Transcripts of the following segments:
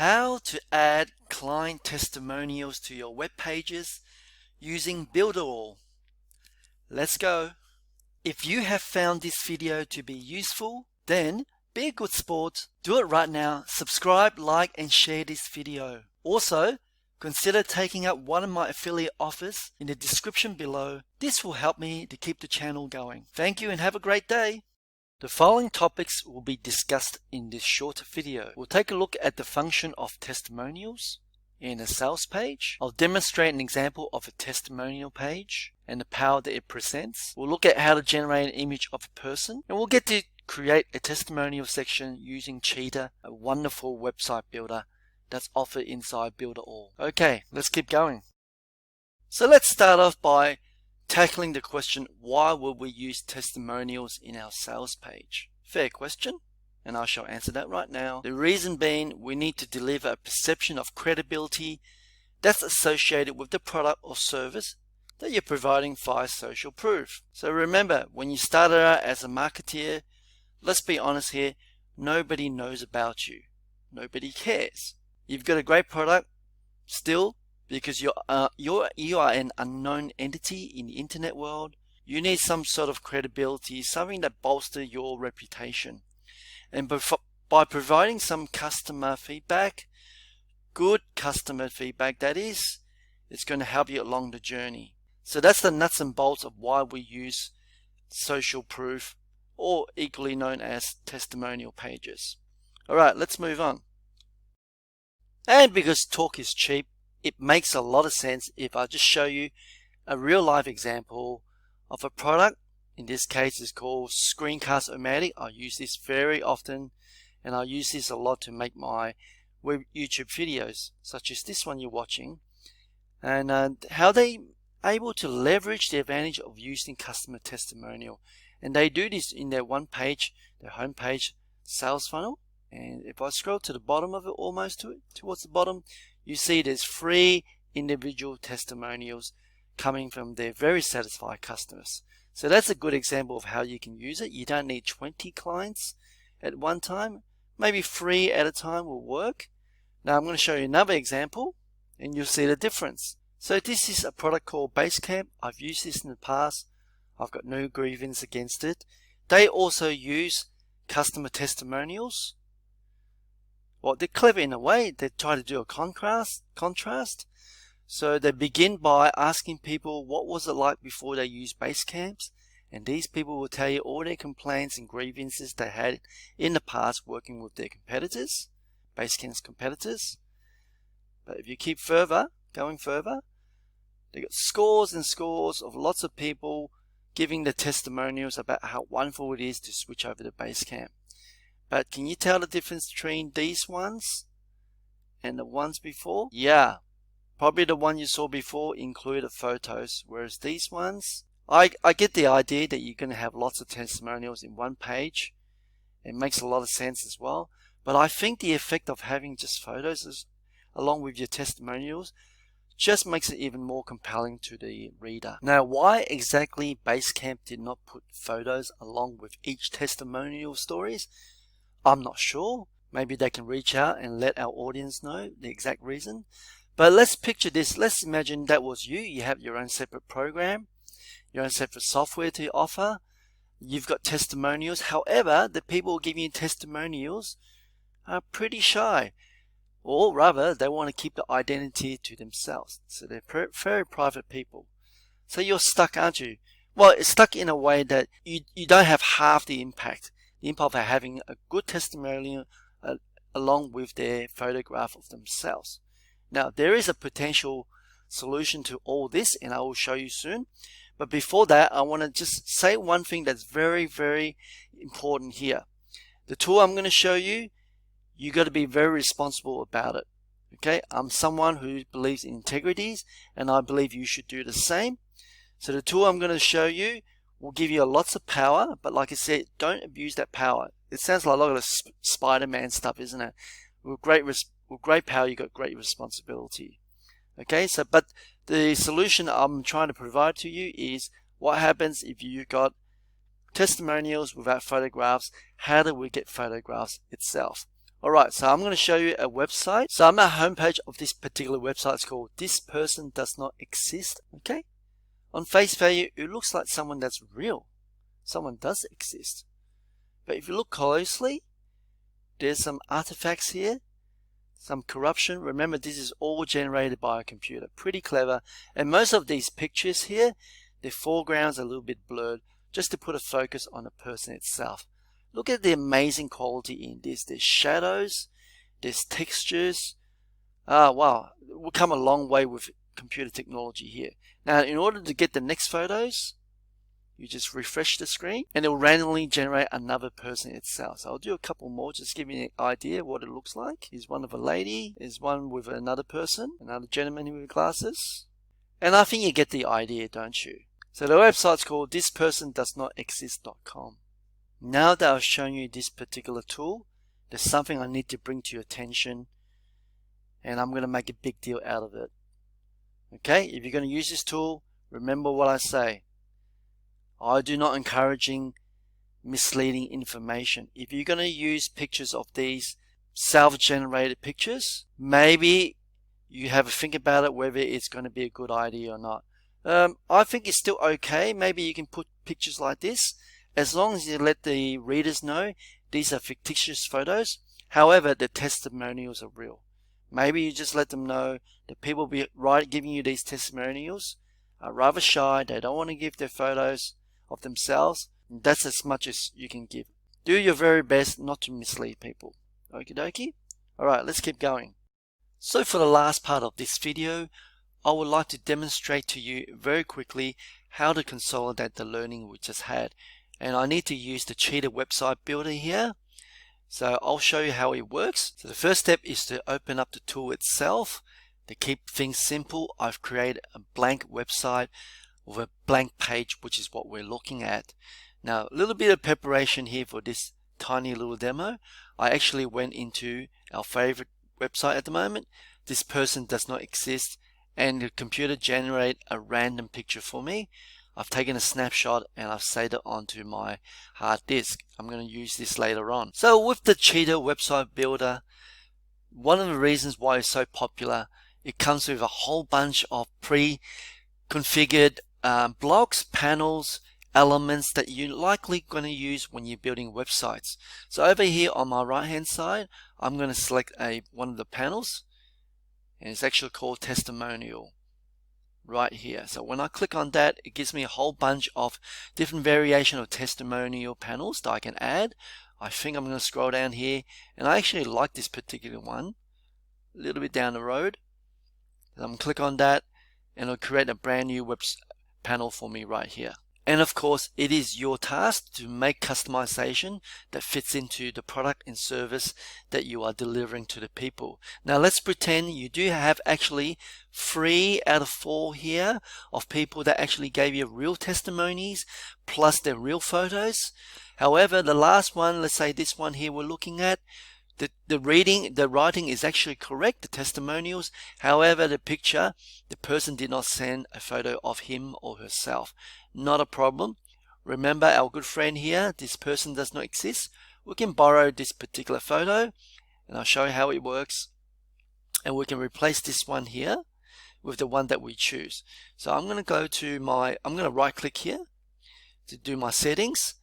How to add client testimonials to your web pages using BuilderAll. Let's go. If you have found this video to be useful, then be a good sport. Do it right now. Subscribe, like, and share this video. Also, consider taking up one of my affiliate offers in the description below. This will help me to keep the channel going. Thank you and have a great day. The following topics will be discussed in this short video. We'll take a look at the function of testimonials in a sales page. I'll demonstrate an example of a testimonial page and the power that it presents. We'll look at how to generate an image of a person, and we'll get to create a testimonial section using Cheetah, a wonderful website builder that's offered inside BuilderAll. Okay, let's keep going. So let's start off by tackling the question, why will we use testimonials in our sales page? Fair question, and I shall answer that right now. The reason being, we need to deliver a perception of credibility that's associated with the product or service that you're providing via social proof. So remember, when you started out as a marketeer, let's be honest here, nobody knows about you. Nobody cares. You've got a great product still, because you are an unknown entity in the internet world. You need some sort of credibility, something that bolsters your reputation. And by providing some customer feedback, good customer feedback that is, it's going to help you along the journey. So that's the nuts and bolts of why we use social proof, or equally known as testimonial pages. Alright, let's move on. And because talk is cheap, it makes a lot of sense if I just show you a real life example of a product. In this case, it's called Screencast-O-Matic. I use this very often, and I use this a lot to make my YouTube videos, such as this one you're watching, and how they able to leverage the advantage of using customer testimonial. And they do this in their one page, their home page sales funnel. And if I scroll to the bottom of it, almost towards the bottom, you see there's 3 individual testimonials coming from their very satisfied customers. So that's a good example of how you can use it. You don't need 20 clients at one time. Maybe 3 at a time will work. Now I'm going to show you another example, and you'll see the difference. So this is a product called Basecamp. I've used this in the past. I've got no grievance against it. They also use customer testimonials. Well, they're clever in a way. They try to do a contrast. So they begin by asking people what was it like before they used Basecamps, and these people will tell you all their complaints and grievances they had in the past working with their competitors, Basecamp's competitors. But if you keep going further, they got scores and scores of lots of people giving the testimonials about how wonderful it is to switch over to Basecamp. But can you tell the difference between these ones and the ones before? Yeah, probably the one you saw before included photos, whereas these ones, I get the idea that you're going to have lots of testimonials in one page. It makes a lot of sense as well. But I think the effect of having just photos along with your testimonials just makes it even more compelling to the reader. Now, why exactly Basecamp did not put photos along with each testimonial stories, I'm not sure. Maybe they can reach out and let our audience know the exact reason. But let's picture this. Let's imagine that was you. You have your own separate program, your own separate software to offer. You've got testimonials. However, the people giving you testimonials are pretty shy. Or rather, they want to keep the identity to themselves. So they're very private people. So you're stuck, aren't you? Well, it's stuck in a way that you don't have half the impact. The impact of having a good testimonial along with their photograph of themselves. Now, there is a potential solution to all this, and I will show you soon. But before that, I want to just say one thing that's very, very important here. The tool I'm going to show you, you got to be very responsible about it. Okay, I'm someone who believes in integrities, and I believe you should do the same. So the tool I'm going to show you will give you lots of power, but like I said, don't abuse that power. It sounds like a lot of Spider-Man stuff, isn't it? With great power, you got great responsibility. Okay, so but the solution I'm trying to provide to you is what happens if you got testimonials without photographs. How do we get photographs itself? Alright, so I'm going to show you a website. So I'm at the homepage of this particular website. It's called This Person Does Not Exist. Okay? On face value, it looks like someone that's real. Someone does exist. But if you look closely, there's some artifacts here, some corruption. Remember, this is all generated by a computer. Pretty clever. And most of these pictures here, their foregrounds are a little bit blurred, just to put a focus on the person itself. Look at the amazing quality in this. There's shadows, there's textures. Wow, we've come a long way with computer technology here. Now, in order to get the next photos, you just refresh the screen and it will randomly generate another person itself. So I'll do a couple more, just give you an idea what it looks like. Here's one of a lady, here's one with another person, another gentleman with glasses. And I think you get the idea, don't you? So the website's called thispersondoesnotexist.com. Now that I've shown you this particular tool, there's something I need to bring to your attention, and I'm going to make a big deal out of it. Okay, if you're going to use this tool, remember what I say. I do not encouraging misleading information. If you're going to use pictures of these self-generated pictures, maybe you have a think about it whether it's going to be a good idea or not. I think it's still okay. Maybe you can put pictures like this, as long as you let the readers know these are fictitious photos. However, the testimonials are real. Maybe you just let them know that people giving you these testimonials are rather shy. They don't want to give their photos of themselves. That's as much as you can give. Do your very best not to mislead people. Okie dokie? Alright, let's keep going. So for the last part of this video, I would like to demonstrate to you very quickly how to consolidate the learning we just had. And I need to use the Cheetah website builder here. So I'll show you how it works. So the first step is to open up the tool itself. To keep things simple, I've created a blank website with a blank page, which is what we're looking at. Now, a little bit of preparation here for this tiny little demo. I actually went into our favorite website at the moment. This person does not exist, and the computer generated a random picture for me. I've taken a snapshot and I've saved it onto my hard disk. I'm going to use this later on. So with the Cheetah website builder, one of the reasons why it's so popular, it comes with a whole bunch of pre-configured blocks, panels, elements that you're likely going to use when you're building websites. So over here on my right hand side, I'm going to select one of the panels, and it's actually called testimonial. Right here. So when I click on that, it gives me a whole bunch of different variation of testimonial panels that I can add. I think I'm going to scroll down here, and I actually like this particular one a little bit down the road. So I'm going to click on that, and it'll create a brand new web panel for me right here. And of course, it is your task to make customization that fits into the product and service that you are delivering to the people. Now let's pretend you do have actually 3 out of 4 here of people that actually gave you real testimonies plus their real photos. However, the last one, let's say this one here we're looking at, the writing is actually correct, the testimonials. However, the picture, the person did not send a photo of him or herself. Not a problem. Remember our good friend here, this person does not exist. We can borrow this particular photo, and I'll show you how it works. And we can replace this one here with the one that we choose. So I'm going to go to I'm going to right click here to do my settings,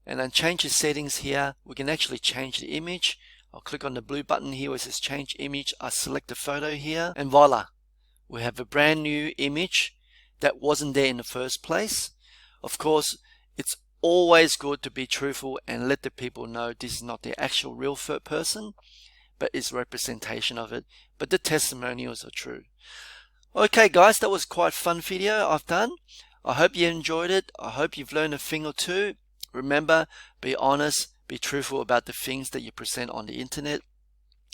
and then change the settings here. We can actually change the image. I'll click on the blue button here where it says change image. I select the photo here, and voila, we have a brand new image that wasn't there in the first place. Of course, it's always good to be truthful and let the people know this is not the actual real person, but it's representation of it. But the testimonials are true. Okay guys, that was quite a fun video I've done. I hope you enjoyed it. I hope you've learned a thing or two. Remember, be honest, be truthful about the things that you present on the internet.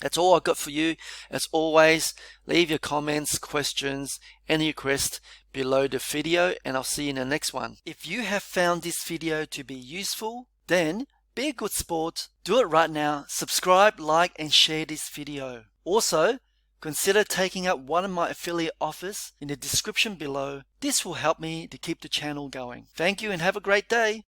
That's all I got for you. As always, leave your comments, questions, any requests below the video, and I'll see you in the next one. If you have found this video to be useful, then be a good sport. Do it right now. Subscribe, like, and share this video. Also, consider taking up one of my affiliate offers in the description below. This will help me to keep the channel going. Thank you and have a great day.